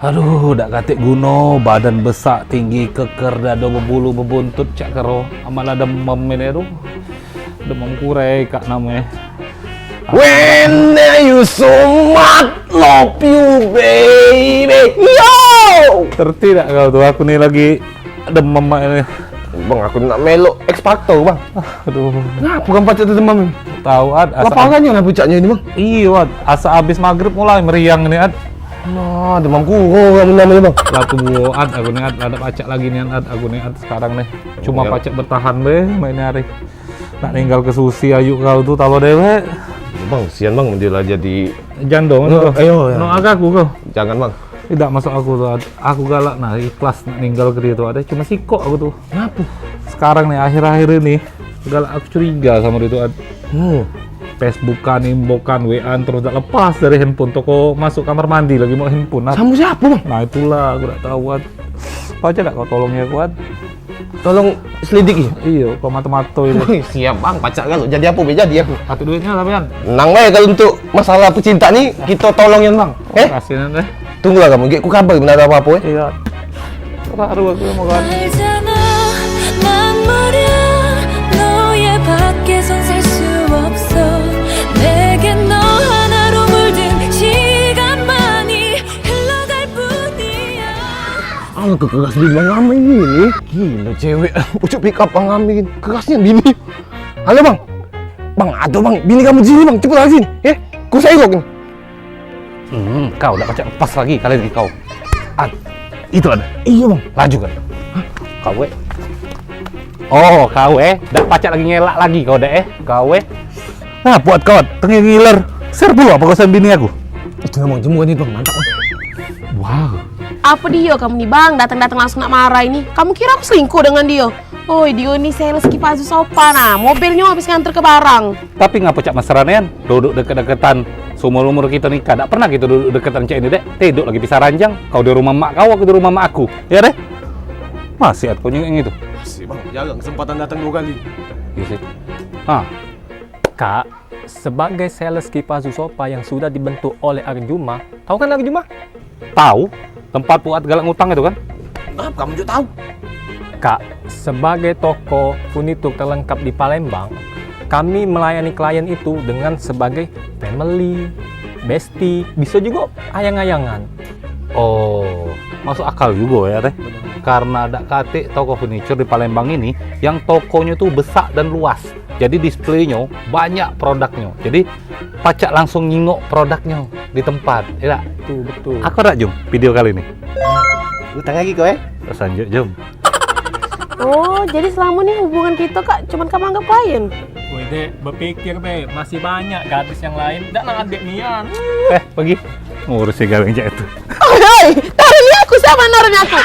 Aduh, dak katik guno, badan besak, tinggi, keker, dado berbulu, bebuntut, cak kero. Amal ada demam ini, aduh. Demam kurek, kak namanya. When you so much love you, baby. Yo! Terti tak kau tuh, aku nih lagi demam ini. Bang, aku nak melok X Factor, bang. Aduh, Ngapa kan pacar tu demam? tahu ad. Lapangannya lah pucaknya ini, bang. Iya, ad. Asa abis maghrib mulai meriang nih, ad. Nah, demam kurung kamu namanya, bang. Laku buat ad, aku nih ad. Ada pacak lagi nih, ad. Aku nih ad sekarang nih. Cuma Ya. pacak bertahan deh, mainnya hari. Nak tinggal ke Susi, ayu kau tuh, tahu dewek. Bang, sian bang, dia lah jadi. Jangan dong, Ayo, ya. no agak aku kau. Jangan, bang. Tidak masuk aku tuh, Ad. Aku galak nah ikhlas nak ninggal ke dia tuh ada cuma sikok aku tuh. Kenapa? Sekarang nih akhir-akhir ini galak aku curiga sama dia tuh Ad. Facebookan, inbokan, WA-an terus tak lepas dari handphone toko masuk kamar mandi lagi mau handphone. Ad. Sama siapa, bang? Nah itulah aku tak tahu Ad. Kau aja tak kau tolongnya aku Ad. Tolong selidiki. Iya, kau mata-mata itu. Wih, siap, bang. Pacar kalau jadi apa? Jadi aku. Hati duitnya tapi kan. Nang baik kalau untuk masalah pecinta nih kita tolongin, bang. Kasihan deh. Tunggulah kamu, ku kabar benar ada apa-apa. Iya. Baru aku mau kan. 알잖아 난 말야 너의 밖에선 살 수 없어 내겐 너 하나로 물든 시간만이 흘러갈 뿐이야 Ah, kekeras di Bang Ami ini. Gila cewek, ucap pick up Bang Ami. Kerasnya bini. Halo, bang. Bang, aduh bang, bini kamu sini, bang. Cepet lagi sini. Ku segok ini. Kau udah pacak lepas lagi kali ini kau. Ad. Itu ada. Iya, bang. Laju kan? Kau Oh, kau dak pacak lagi ngelak lagi kau deh kau Nah, buat kau tengah ngiler. Ser pula apa kau sama bini aku? Itu emang jemuan itu, bang. Mantap, bang. Wow. Apa dia kamu nih bang, datang-datang langsung nak marah ini. Kamu kira aku selingkuh dengan dia? Oh, dia ini sales kipas sopan. Nah, mobilnya habis nganter ke barang. Tapi ngapa cak mesranean? Duduk deket-deketan. Seumur-umur kita nikah, tak pernah kita duduk deketan cak ini dek. Tidur lagi pisah ranjang. Kau di rumah mak kau, aku di rumah mak aku. Ya deh? Masih kau nyengeng itu? Masih, bang. Jarang kesempatan datang 2 kali. Iya sih. Ah, Kak, sebagai sales kipas Zusopa yang sudah dibentuk oleh Arjuma, tahu kan Arjuma? tahu tempat buat galak ngutang itu kan? Kenapa kamu juga tahu? Kak, sebagai toko furnitur terlengkap di Palembang, kami melayani klien itu dengan sebagai family, bestie, bisa juga ayang-ayangan. Oh, masuk akal juga ya teh. Karena ada katik toko furniture di Palembang ini yang tokonya tuh besar dan luas. Jadi displaynya banyak produknya. Jadi pacak langsung nyingok produknya di tempat. Ya, Betul, betul. aku ada Jum video kali ini. Utang lagi kau, Terus lanjut Jum. Oh, jadi selama ini hubungan kita kak cuman kamu anggap klien. Woi dek, berpikir be, masih banyak gadis yang lain. Nggak nak adek nian. Pergi ngurusin gaweng cak itu. Oh, hei, taruhnya aku sama naruhnya aku.